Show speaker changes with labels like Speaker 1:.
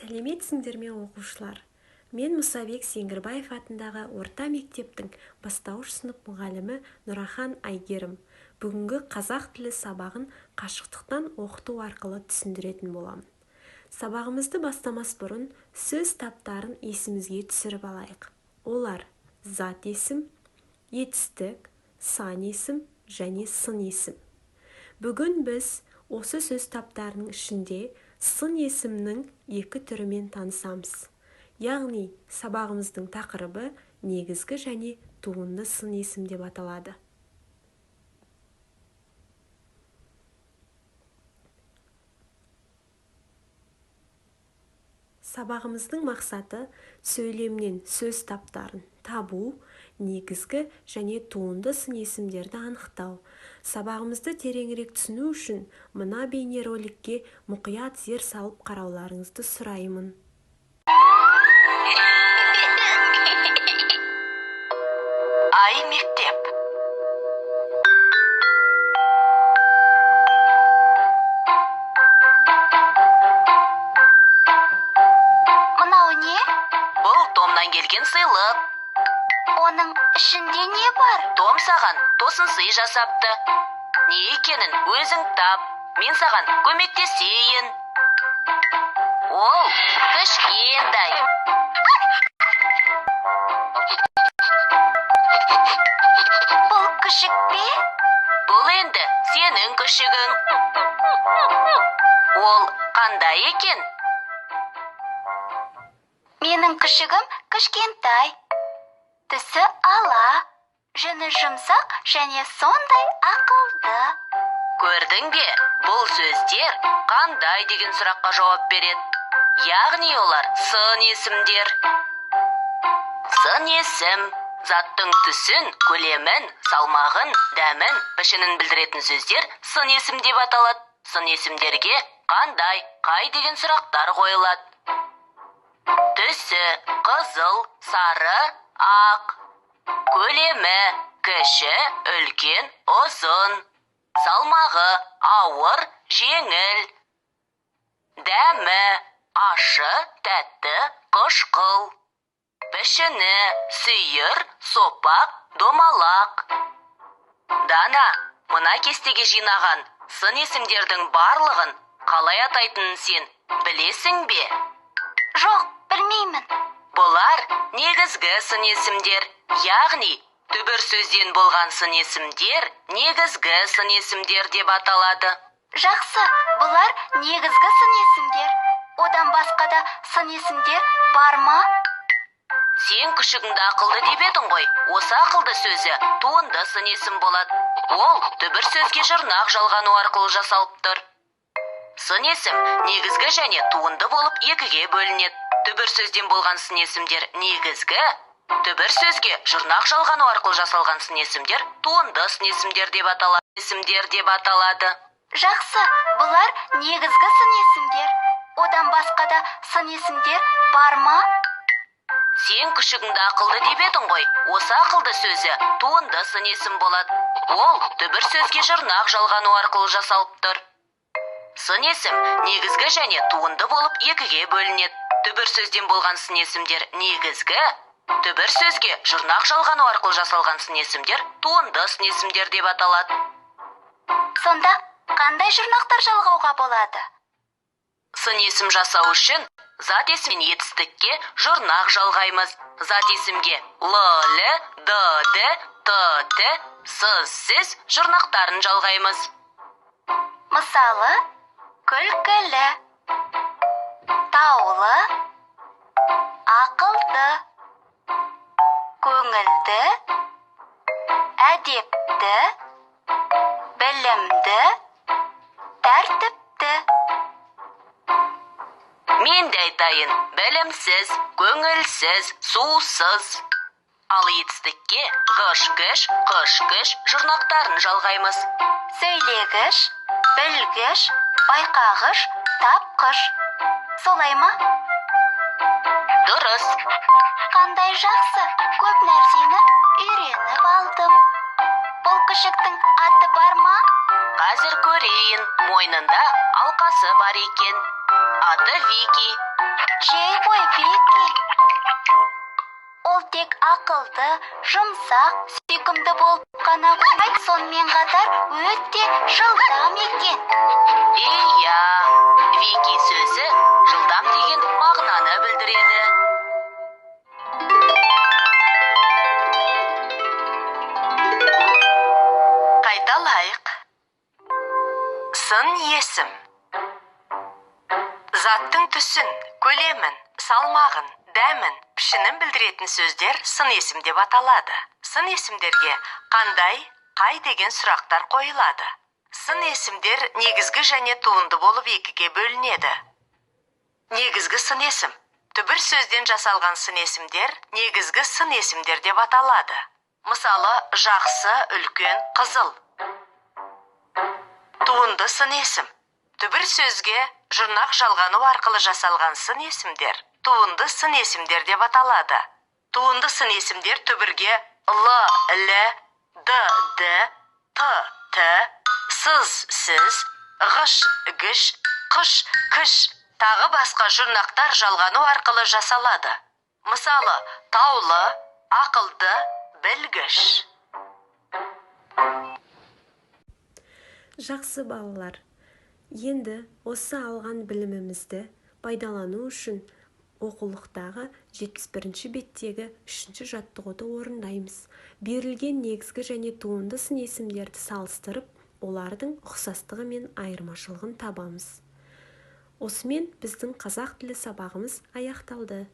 Speaker 1: Сәлеметсіңдер ме оқушылар? Мен Мұсабек Сеңгірбаев атындағы орта мектептің бастауыш сынып мұғалімі Нұрахан Айгерім. Бүгінгі қазақ тілі сабағын қашықтықтан оқыту арқылы түсіндіретін боламын. Сабағымызды бастамас бұрын сөз таптарын есімізге түсіріп алайық. Олар зат есім, етістік, сан есім және сын есім. Бүгін біз осы сөз таптарының ішінде сын есімнің екі түрімен танысамыз. Яғни сабағымыздың тақырыбы негізгі және туынды сын есім деп аталады. Сабағымыздың мақсаты сөйлемнен сөз таптарын табу, негізгі және туынды сын есімдерді анықтау. Сабағымызды тереңірек түсіну үшін мына бейнероликке мұқият зер салып қарауларыңызды сұраймын.
Speaker 2: Ай мектеп.
Speaker 3: Мынау не?
Speaker 2: Бұл Томнан келген сыйлық.
Speaker 3: Оның ішінде не бар?
Speaker 2: Том саған тосын сый жасапты. Не екенін өзің тап. Мен саған көмектесейін. Ол кішкентай.
Speaker 3: Бұл күшік пе?
Speaker 2: Бұл енді сенің күшігің. Ол қандай екен?
Speaker 3: Менің күшігім кішкентай. Түсі ала, жүні жұмсақ және сондай ақылды.
Speaker 2: Көрдің бе? Бұл сөздер қандай деген сұраққа жауап береді. Яғни олар сын есімдер. Сын есім заттың түсін, көлемін, салмағын, дәмін, пішінін білдіретін сөздер сын есім деп аталады. Сын есімдерге қандай, қай деген сұрақтар қойылады. Түсі қызыл, сары, ақ. Көлемі кіші, үлкен, ұзын. Салмағы ауыр, жеңіл. Дәмі ащы, тәтті, қышқыл. Пішіні сүйір, сопақ, домалақ. Дана, мына кестеге жинаған сын есімдердің барлығын қалай атайтынын сен білесің бе?
Speaker 3: Жоқ, білмеймін.
Speaker 2: Бұлар негізгі сын есімдер, яғни түбір сөзден болған сын есімдер негізгі сын есімдер деп аталады.
Speaker 3: Жақсы, бұлар негізгі сын есімдер. Одан басқа да сын есімдер бар ма?
Speaker 2: Сен күшігіңді ақылды деп едің ғой. Осы ақылды сөзі туынды сын есім болады. Ол түбір сөзге жұрнақ жалғану арқылы жасалып тұр. Сын есім негізгі және туынды болып екіге бөлінеді. Түбір сөзден болған сын есімдер негізгі, түбір сөзге жұрнақ жалғану арқылы жасалған сын есімдер туынды сын есімдер деп аталады.
Speaker 3: Жақсы, бұлар негізгі сын есімдер. Одан басқа да сын есімдер бар ма?
Speaker 2: Сен күшігіңді ақылды деп едің ғой. Осы ақылды сөзі туынды сын есім болады. Ол түбір сөзге жұрнақ жалғану арқылы жасалып тұр. Сын есім негізгі және туынды болып екіге бөлінеді. Түбір сөзден болған сын есімдер негізгі, түбір сөзге жұрнақ жалғану арқылы жасалған сын есімдер туынды сын есімдер деп аталады.
Speaker 3: Сонда қандай жұрнақтар жалғауға болады?
Speaker 2: Сын есім жасау үшін зат есім мен етістікке жұрнақ жалғаймыз. Зат есімге л, д, т, с жұрнақтарын жалғаймыз.
Speaker 3: Мысалы, күлкілі, таулы, ақылды, көңілді, әдепті, білімді, тәртіпті.
Speaker 2: Мен де айтайын, білімсіз, көңілсіз, сусыз. Ал етістікке ғыш-гіш, қыш-кіш жұрнақтарын жалғаймыз.
Speaker 3: Сөйлегіш, білгіш, байқағыш, тапқыш. Солай ма?
Speaker 2: Дұрыс.
Speaker 3: Қандай жақсы, көп нәрсені үйреніп алдым. Бұл күшіктің аты бар ма?
Speaker 2: Қазір көрейін, мойнында алқасы бар екен. Аты Вики.
Speaker 3: Жей ғой, Вики. Ол тек ақылды, жұмсақ, сүйкімді болып қана қоймайды, сонымен қатар өте жылдам екен.
Speaker 2: Иә, Вики сөзі жылдам деген мағынаны білдіреді. Қайталайық. Сын есім. Заттың түсін, көлемін, салмағын, дәмін, пішінін білдіретін сөздер сын есім деп аталады. Сын есімдерге қандай, қай деген сұрақтар қойылады. Сын есімдер негізгі және туынды болып екіге бөлінеді. Негізгі сын есім. Түбір сөзден жасалған сын есімдер негізгі сын есімдер деп аталады. Мысалы, жақсы, үлкен, қызыл. Туынды сын есім. Түбір сөзге жұрнақ жалғану арқылы жасалған сын есімдер туынды сын есімдер деп аталады. Туынды сын есімдер түбірге л, д, т, сыз, сіз, ғыш, гіш, қыш, кіш тағы басқа жұрнақтар жалғану арқылы жасалады. Мысалы, таулы, ақылды, білгіш.
Speaker 1: Жақсы балалар, енді осы алған білімімізді пайдалану үшін оқулықтағы 71-ші беттегі 3-ші жаттығуды орындаймыз. Берілген негізгі және туынды сын есімдерді салыстырып, олардың ұқсастығы мен айырмашылығын табамыз. Осымен біздің қазақ тілі сабағымыз аяқталды.